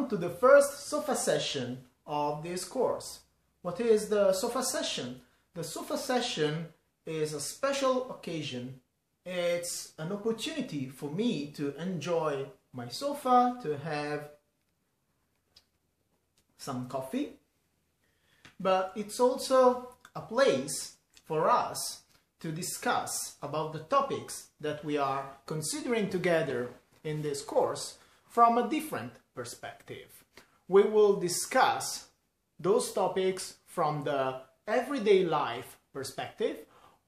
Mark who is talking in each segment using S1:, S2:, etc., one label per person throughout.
S1: Welcome to the first SOFA session of this course. What is the SOFA session? The SOFA session is a special occasion. It's an opportunity for me to enjoy my sofa, to have some coffee, but it's also a place for us to discuss about the topics that we are considering together in this course from a different perspective. We will discuss those topics from the everyday life perspective,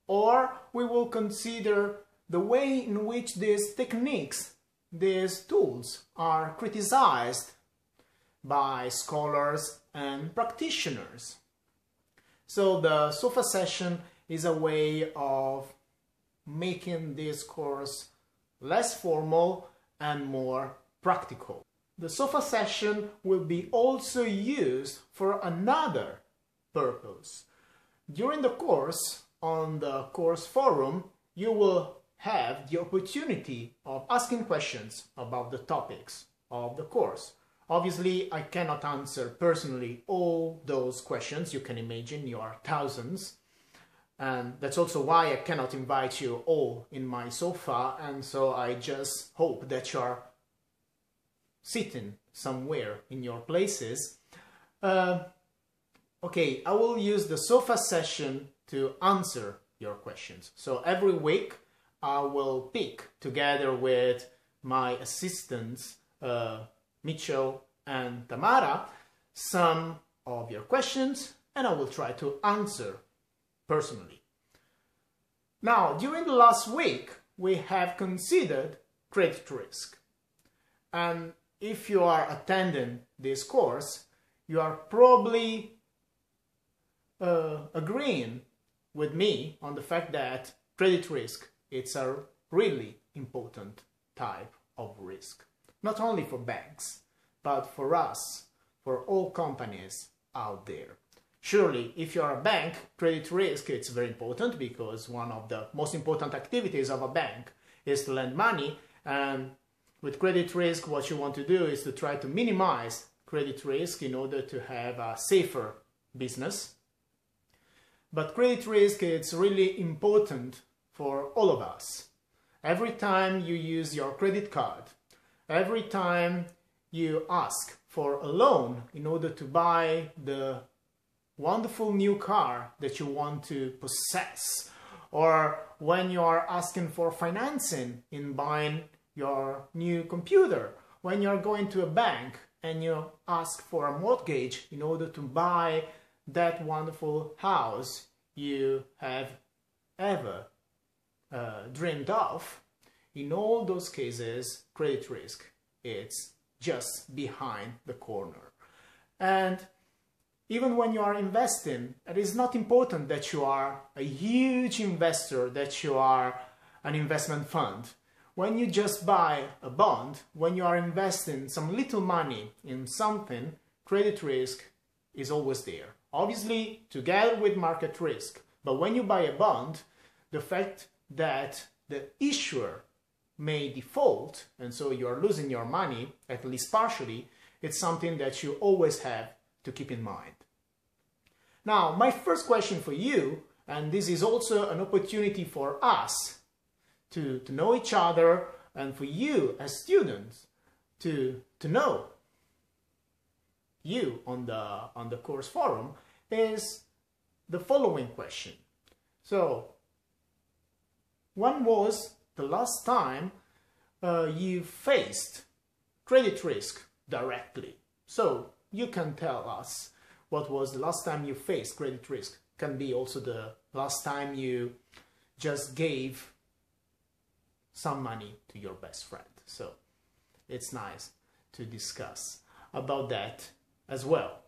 S1: or we will consider the way in which these techniques, these tools are criticized by scholars and practitioners. So the SOFA session is a way of making this course less formal and more practical. The SOFA session will be also used for another purpose. During the course, on the course forum, you will have the opportunity of asking questions about the topics of the course. Obviously, I cannot answer personally all those questions. You can imagine you are thousands. And that's also why I cannot invite you all in my sofa, and so I just hope that you are sitting somewhere in your places. Okay, I will use the SOFA session to answer your questions. So every week I will pick, together with my assistants Mitchell and Tamara, some of your questions, and I will try to answer personally. Now, during the last week we have considered credit risk, and if you are attending this course, you are probably agreeing with me on the fact that credit risk is a really important type of risk. Not only for banks, but for us, for all companies out there. Surely, if you are a bank, credit risk is very important, because one of the most important activities of a bank is to lend money, and with credit risk, what you want to do is to try to minimize credit risk in order to have a safer business. But credit risk is really important for all of us. Every time you use your credit card, every time you ask for a loan in order to buy the wonderful new car that you want to possess, or when you are asking for financing in buying your new computer, when you're going to a bank and you ask for a mortgage in order to buy that wonderful house you have ever dreamed of, in all those cases, credit risk is just behind the corner. And even when you are investing, it is not important that you are a huge investor, that you are an investment fund. When you just buy a bond, when you are investing some little money in something, credit risk is always there. Obviously, together with market risk. But when you buy a bond, the fact that the issuer may default, and so you are losing your money, at least partially, it's something that you always have to keep in mind. Now, my first question for you, and this is also an opportunity for us to know each other, and for you as students to know you on the course forum, is the following question. So, when was the last time you faced credit risk directly? So you can tell us what was the last time you faced credit risk. Can be also the last time you just gave some money to your best friend. So it's nice to discuss about that as well.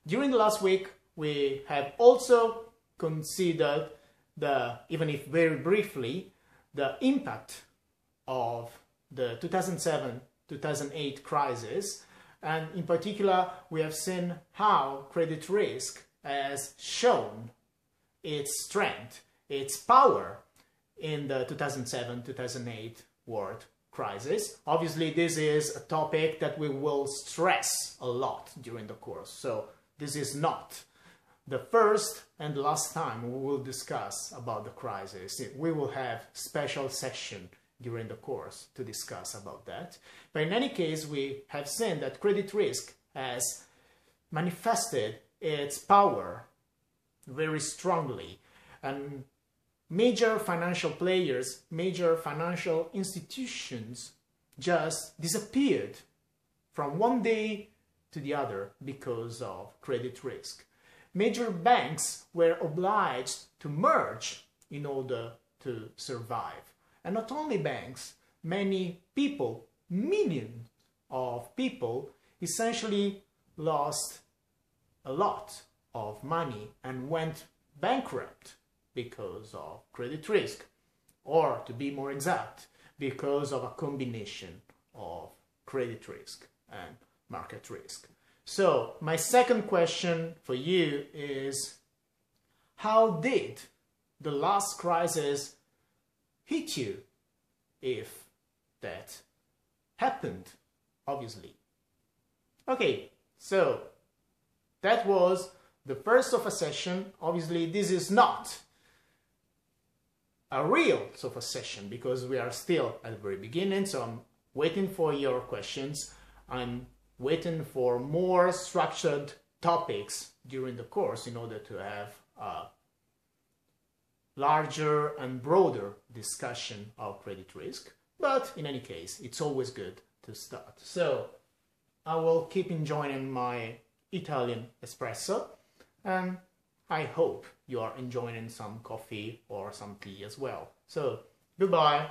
S1: During the last week, we have also considered even if very briefly, the impact of the 2007-2008 crisis, and in particular we have seen how credit risk has shown its strength, its power in the 2007-2008 world crisis. Obviously, this is a topic that we will stress a lot during the course. So this is not the first and last time we will discuss about the crisis. We will have special session during the course to discuss about that. But in any case, we have seen that credit risk has manifested its power very strongly, and major financial players, major financial institutions just disappeared from one day to the other because of credit risk. Major banks were obliged to merge in order to survive. And not only banks, many people, millions of people, essentially lost a lot of money and went bankrupt because of credit risk, or to be more exact, because of a combination of credit risk and market risk. So my second question for you is, how did the last crisis hit you, if that happened, obviously? Okay, so that was the first of a session. Obviously, this is not a real sofa session because we are still at the very beginning, so I'm waiting for your questions. I'm waiting for more structured topics during the course in order to have a larger and broader discussion of credit risk. But in any case, it's always good to start. So I will keep enjoying my Italian espresso, and I hope you are enjoying some coffee or some tea as well. So, goodbye.